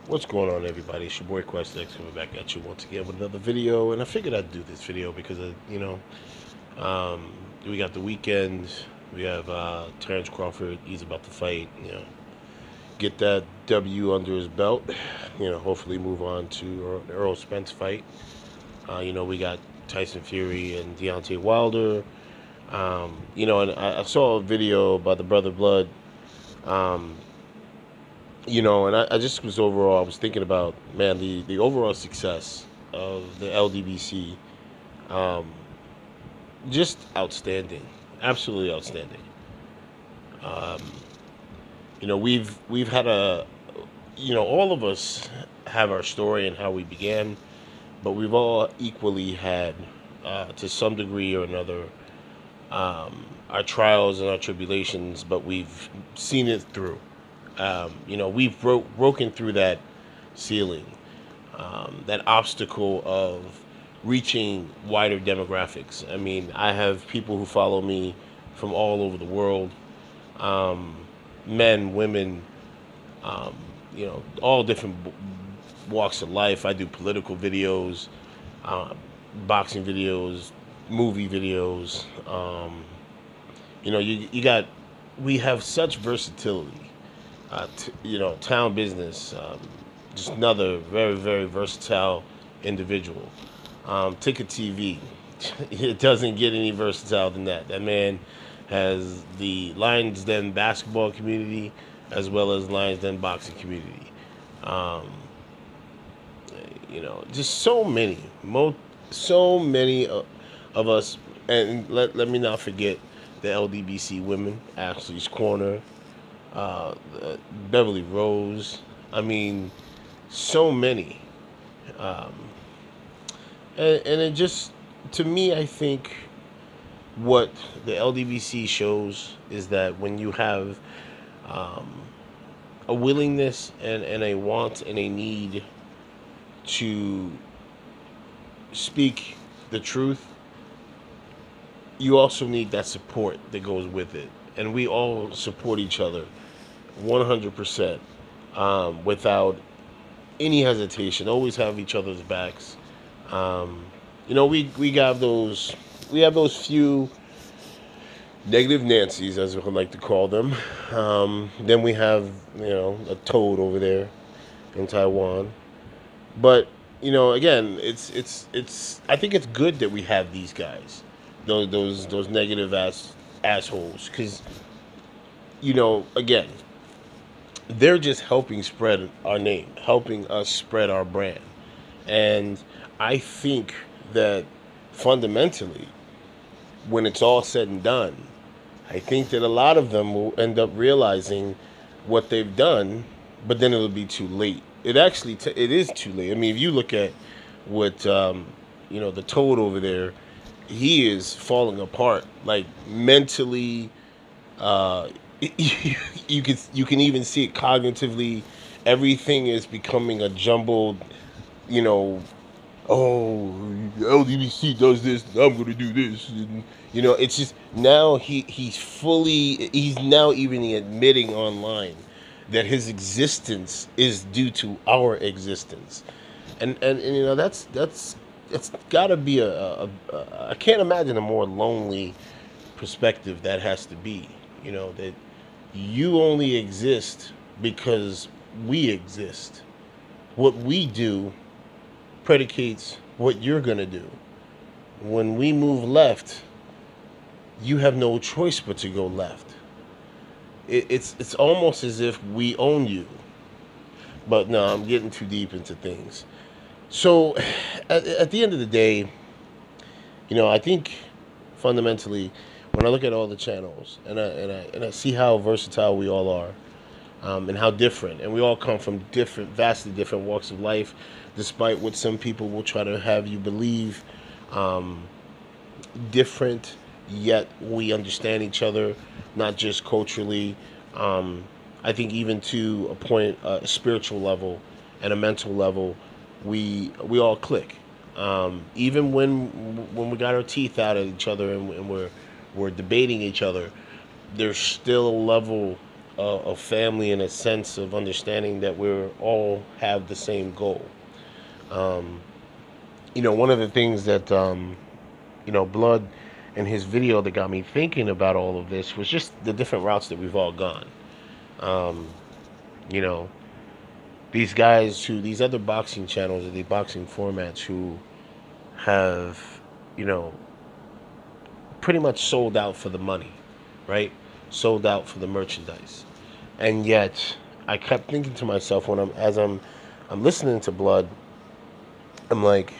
What's going on, everybody? It's your boy QuestX coming back at you once again with another video. And I figured I'd do this video because, um, we got the weekend. We have Terrence Crawford. He's about to fight, get that W under his belt. Hopefully move on to the Earl Spence fight. We got Tyson Fury and Deontay Wilder. And I saw a video by the Brother Blood. Um, and I just was overall, I was thinking about, man, the overall success of the LDBC, um, just outstanding, absolutely outstanding. Um, we've had all of us have our story and how we began, but we've all equally had, to some degree or another, our trials and our tribulations, but we've seen it through. We've broken through that ceiling, that obstacle of reaching wider demographics. I mean, I have people who follow me from all over the world, um, men, women, um, all different walks of life. I do political videos, uh, boxing videos, movie videos. You got, we have such versatility. Town business, just another very, very versatile individual. Ticket TV, it doesn't get any versatile than that. That man has the Lions Den basketball community as well as Lions Den boxing community. Um, just so many of us, and let me not forget the LDBC women, Ashley's Corner, uh, Beverly Rose. I mean, so many. Um, and it just, to me, I think what the LDVC shows is that when you have, um, a willingness and a want and a need to speak the truth, you also need that support that goes with it. And we all support each other 100%, without any hesitation. Always have each other's backs. We have those few negative Nancy's, as we like to call them. Then we have a toad over there in Taiwan. But again, it's. I think it's good that we have these guys, those negative assholes, because again, they're just helping spread our name, helping us spread our brand. And I think that fundamentally, when it's all said and done, I think that a lot of them will end up realizing what they've done, but then it'll be too late. It actually, it is too late. I mean, if you look at what, the toad over there, he is falling apart, like mentally. Uh, you can even see it cognitively. Everything is becoming a jumbled, you know. Oh, LDBC does this. I'm gonna do this. And, it's just now he's now even admitting online that his existence is due to our existence, and that's got to be I can't imagine a more lonely perspective that has to be. That you only exist because we exist. What we do predicates what you're going to do. When we move left, you have no choice but to go left. It's almost as if we own you. But no, I'm getting too deep into things. So, at the end of the day, I think fundamentally, when I look at all the channels and I see how versatile we all are, and how different, and we all come from vastly different walks of life, despite what some people will try to have you believe. Um, Different, yet we understand each other, not just culturally. Um, I think even to a point, a spiritual level and a mental level, we all click. Even when we got our teeth out at each other and we're debating each other, there's still a level a family and a sense of understanding that we're all have the same goal. Um, One of the things that Blood in his video that got me thinking about all of this was just the different routes that we've all gone. Um, you know, these other boxing channels or the boxing formats who have, you know, pretty much sold out for the money, right? Sold out for the merchandise. And yet I kept thinking to myself when I'm listening to Blood, I'm like,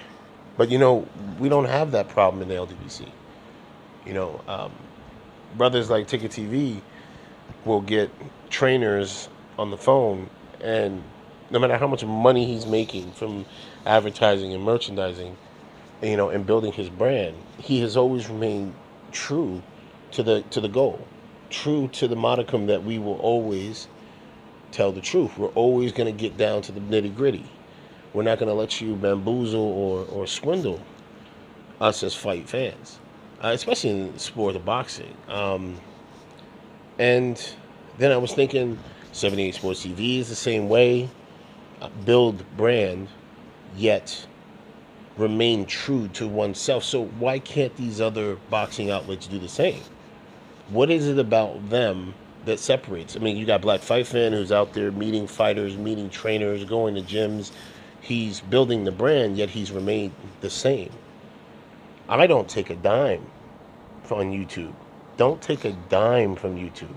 but we don't have that problem in the LDBC. You know, um, Brothers like Ticket TV will get trainers on the phone, and no matter how much money he's making from advertising and merchandising, and building his brand, he has always remained true to the goal, true to the modicum that we will always tell the truth. We're always going to get down to the nitty gritty. We're not going to let you bamboozle or swindle us as fight fans, especially in the sport of boxing. And then I was thinking 78 Sports TV is the same way. Build brand, yet remain true to oneself. So why can't these other boxing outlets do the same? What is it about them that separates? I mean, you got Black Fight Fan who's out there meeting fighters, meeting trainers, going to gyms. He's building the brand, yet he's remained the same. I don't take a dime on YouTube. Don't take a dime from YouTube.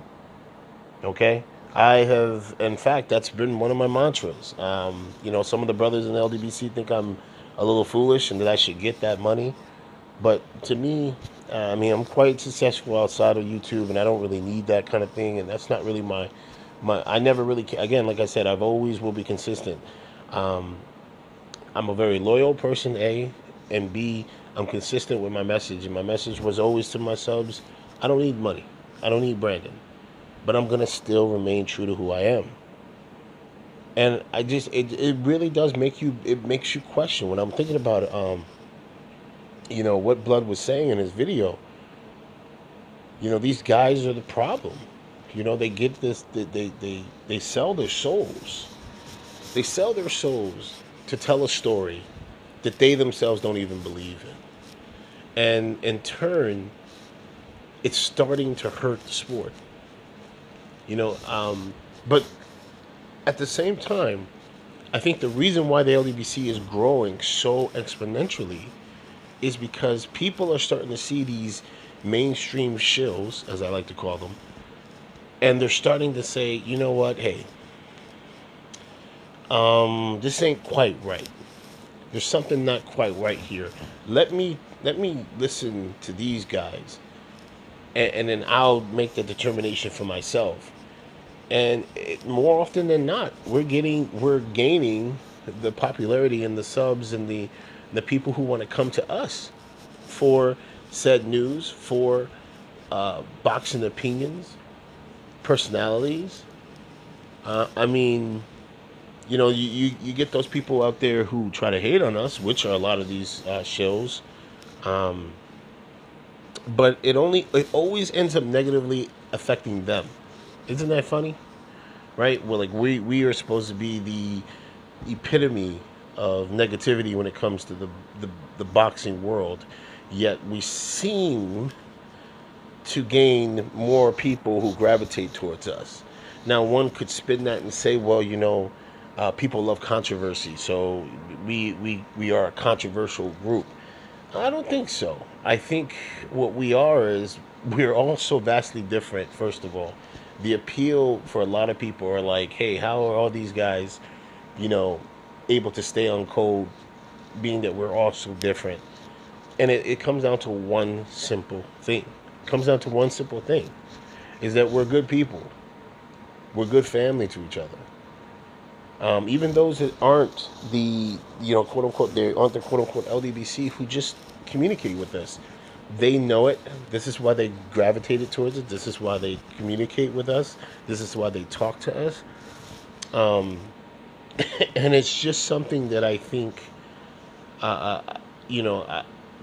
Okay? I have, in fact, that's been one of my mantras. Some of the brothers in LDBC think I'm a little foolish and that I should get that money. But to me, I'm quite successful outside of YouTube, and I don't really need that kind of thing. And that's not really I never really, again, like I said, I've always will be consistent. I'm a very loyal person, A, and B, I'm consistent with my message. And my message was always to my subs, I don't need money. I don't need branding. But I'm going to still remain true to who I am. And it really does it makes you question. When I'm thinking about what Blood was saying in his video, these guys are the problem. They get this, they sell their souls. They sell their souls to tell a story that they themselves don't even believe in. And in turn, it's starting to hurt the sport. But at the same time, I think the reason why the LDBC is growing so exponentially is because people are starting to see these mainstream shills, as I like to call them, and they're starting to say, you know what, hey, this ain't quite right. There's something not quite right here. Let me listen to these guys, and then I'll make the determination for myself. And more often than not, we're gaining the popularity and the subs and the people who want to come to us for said news, for boxing opinions, personalities. You get those people out there who try to hate on us, which are a lot of these shows. But it always ends up negatively affecting them. Isn't that funny? Right? Well, like we are supposed to be the epitome of negativity when it comes to the boxing world, yet we seem to gain more people who gravitate towards us. Now, one could spin that and say, well, people love controversy, so we are a controversial group. I don't think so. I think what we are is we're all so vastly different, first of all. The appeal for a lot of people are like, hey, how are all these guys, able to stay on code, being that we're all so different? And it comes down to one simple thing. It comes down to one simple thing, is that we're good people. We're good family to each other. Even those that aren't the, quote unquote, they aren't the quote unquote LDBC who just communicate with us. They know it. This is why they gravitated towards it. This is why they communicate with us. This is why they talk to us. And it's just something that I think, that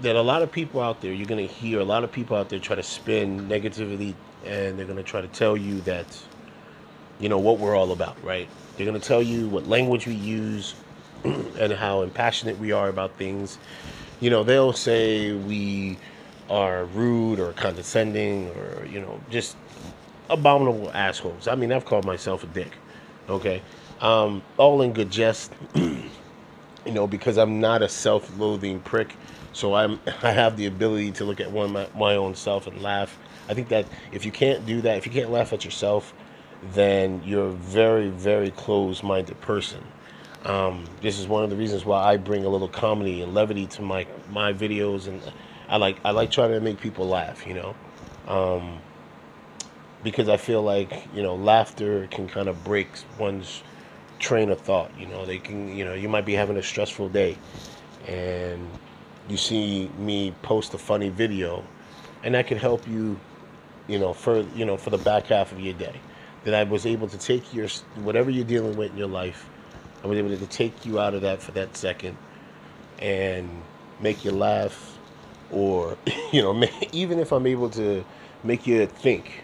a lot of people out there, you're going to hear a lot of people out there try to spin negativity, and they're going to try to tell you that, what we're all about, right? They're going to tell you what language we use and how impassionate we are about things. They'll say we are rude or condescending or, just abominable assholes. I mean, I've called myself a dick, okay? All in good jest, because I'm not a self-loathing prick. So I have the ability to look at my own self and laugh. I think that if you can't do that, if you can't laugh at yourself, then you're a very, very closed-minded person. This is one of the reasons why I bring a little comedy and levity to my videos, and I like trying to make people laugh, because I feel like laughter can kind of break one's train of thought. They can you might be having a stressful day, and you see me post a funny video, and that could help you, for the back half of your day. That I was able to take your whatever you're dealing with in your life, I was able to take you out of that for that second and make you laugh, or even if I'm able to make you think,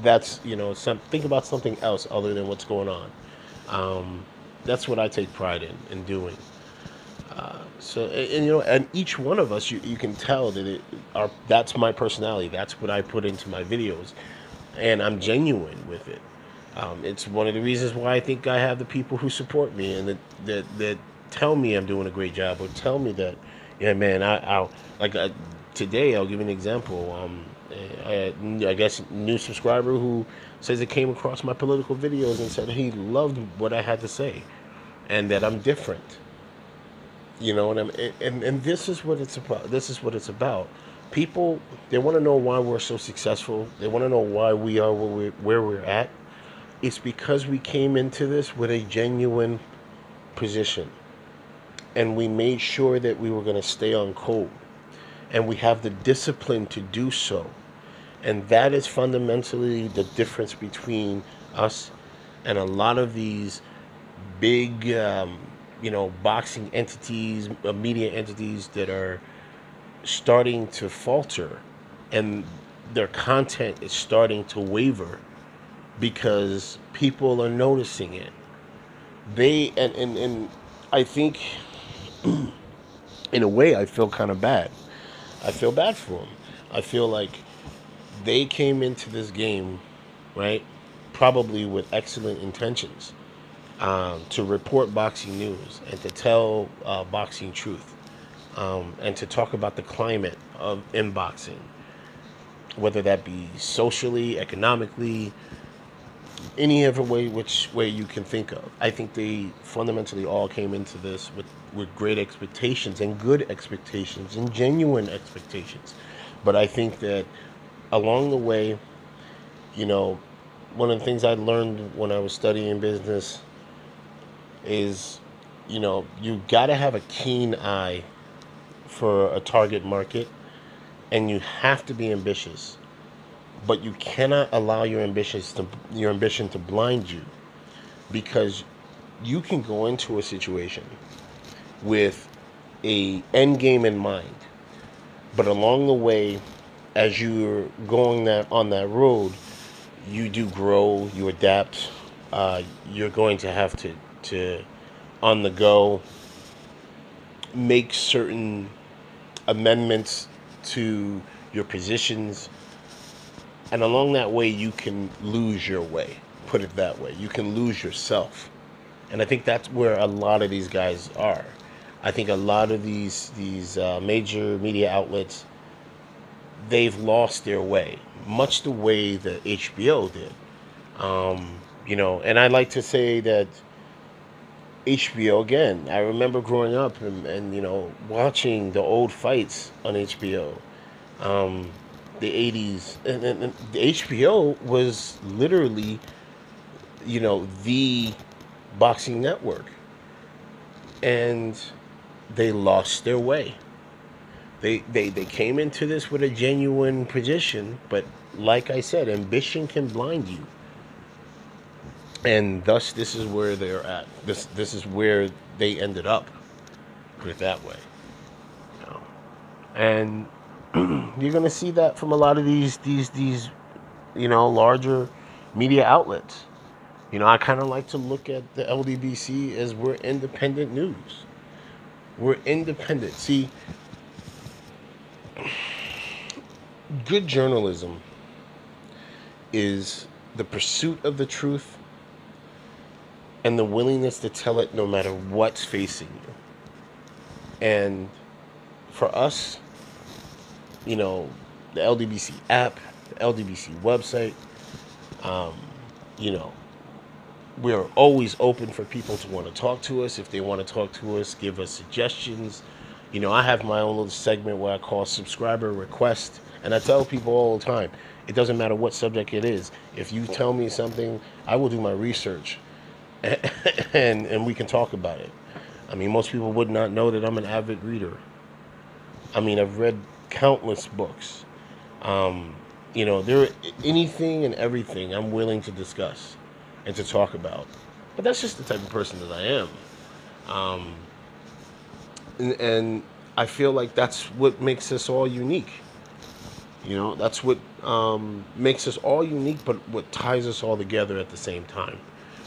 that's think about something else other than what's going on. That's what I take pride in doing. So and each one of us, you can tell that that's my personality. That's what I put into my videos, and I'm genuine with it. It's one of the reasons why I think I have the people who support me and that tell me I'm doing a great job, or tell me that, yeah, man, I'll like today I'll give you an example. I guess new subscriber who says it came across my political videos and said he loved what I had to say, and that I'm different. And and this is what it's about. This is what it's about. People, they want to know why we're so successful. They want to know why we are where we're at. It's because we came into this with a genuine position, and we made sure that we were going to stay on code, and we have the discipline to do so. And that is fundamentally the difference between us and a lot of these big, boxing entities, media entities that are starting to falter, and their content is starting to waver because people are noticing it. And I think, in a way, I feel kind of bad. I feel bad for them. I feel like they came into this game, right, probably with excellent intentions, to report boxing news and to tell boxing truth, and to talk about the climate in boxing, whether that be socially, economically, any other way, which way you can think of. I think they fundamentally all came into this with great expectations and good expectations and genuine expectations. But I think that along the way, one of the things I learned when I was studying business is, you got to have a keen eye for a target market, and you have to be ambitious. But you cannot allow your ambition to blind you, because you can go into a situation with a end game in mind, but along the way, as you're going on that road, you do grow, you adapt. You're going to have to on the go make certain amendments to your positions, and along that way you can lose your way. Put it that way, you can lose yourself. And I think that's where a lot of these guys are. I think a lot of these major media outlets, they've lost their way, much the way that HBO did. And I like to say that HBO, again, I remember growing up and watching the old fights on HBO, the 80s. And the HBO was literally, the boxing network. And they lost their way. They came into this with a genuine position, but like I said, ambition can blind you. And thus, this is where they're at. This is where they ended up. Put it that way. And you're gonna see that from a lot of these larger media outlets. I kind of like to look at the LDBC as we're independent news. We're independent. See, good journalism is the pursuit of the truth and the willingness to tell it no matter what's facing you. And for us, the LDBC app, the LDBC website, um, you know, we're always open for people to want to talk to us. If they want to talk to us, give us suggestions. I have my own little segment where I call subscriber request, and I tell people all the time, it doesn't matter what subject it is. If you tell me something, I will do my research, and we can talk about it. I mean, most people would not know that I'm an avid reader. I mean, I've read countless books. There anything and everything I'm willing to discuss and to talk about. But that's just the type of person that I am. And I feel like that's what makes us all unique. That's what makes us all unique, but what ties us all together at the same time.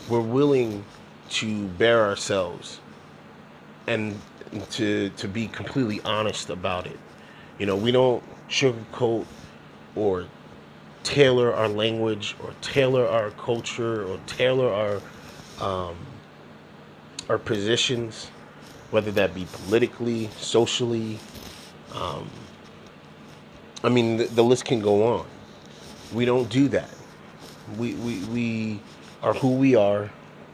We're willing to bear ourselves and to be completely honest about it. We don't sugarcoat or tailor our language or tailor our culture or tailor our positions, whether that be politically, socially. I mean, the list can go on. We don't do that. We are who we are,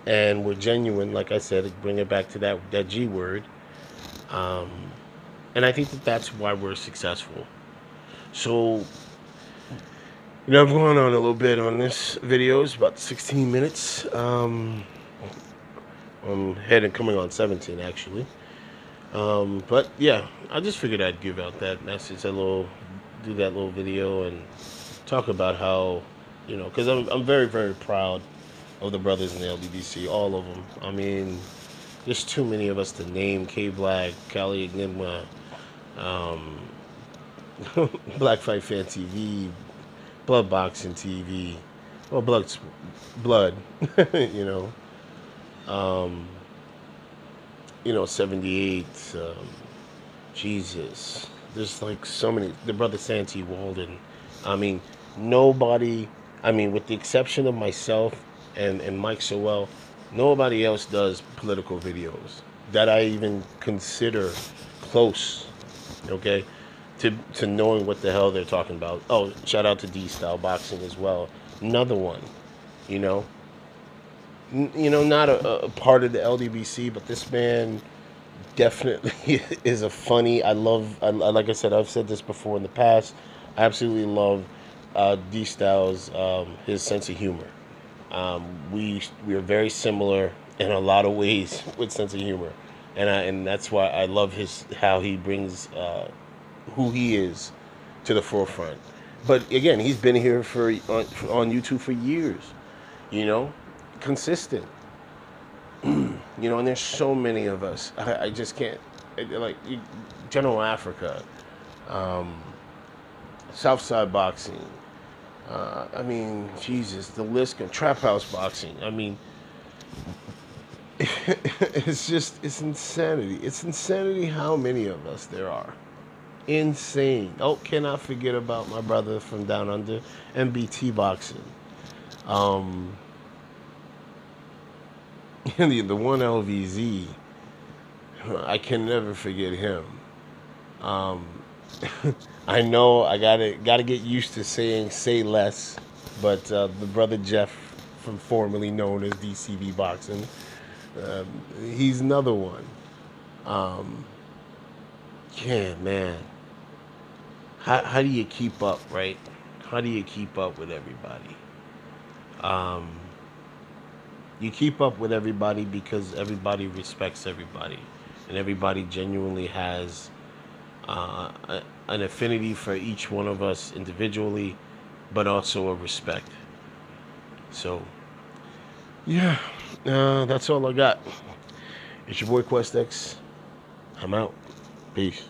and we're genuine. Like I said, bring it back to that G word. And I think that's why we're successful. So, I've gone on a little bit on this video. It's about 16 minutes. I'm coming on 17 actually. But yeah, I just figured I'd give out that message, do that little video and talk about how, because I'm very, very proud of the brothers in the LDBC, all of them. I mean, there's too many of us to name. K Black, Cali Enigma, Black Fight Fan TV, Blood Boxing TV, well, Blood, 78, Jesus. There's like so many. The brother Santee Walden. I mean, nobody. I mean, with the exception of myself and Mike Sowell, nobody else does political videos that I even consider close. Okay, to knowing what the hell they're talking about. Oh, shout out to D-Style Boxing as well. Another one. Not a part of the LDBC, but this man definitely is a funny. Like I said, I've said this before in the past. I absolutely love D-Style's his sense of humor. We are very similar in a lot of ways with sense of humor, and that's why I love how he brings who he is to the forefront. But again, he's been here on YouTube for years. Consistent. And there's so many of us. I just can't, like, General Africa, Southside Boxing. I mean, Jesus, the list of Trap House Boxing. I mean, it's insanity. It's insanity how many of us there are. Insane. Oh, cannot forget about my brother from down under, MBT Boxing. The one LVZ, I can never forget him. I know I gotta get used to say less, but the brother Jeff, from formerly known as DCV Boxing, he's another one. Yeah, man. How do you keep up, right? How do you keep up with everybody? You keep up with everybody because everybody respects everybody, and everybody genuinely has an affinity for each one of us individually, but also a respect. So, yeah, that's all I got. It's your boy Quest X. I'm out. Peace.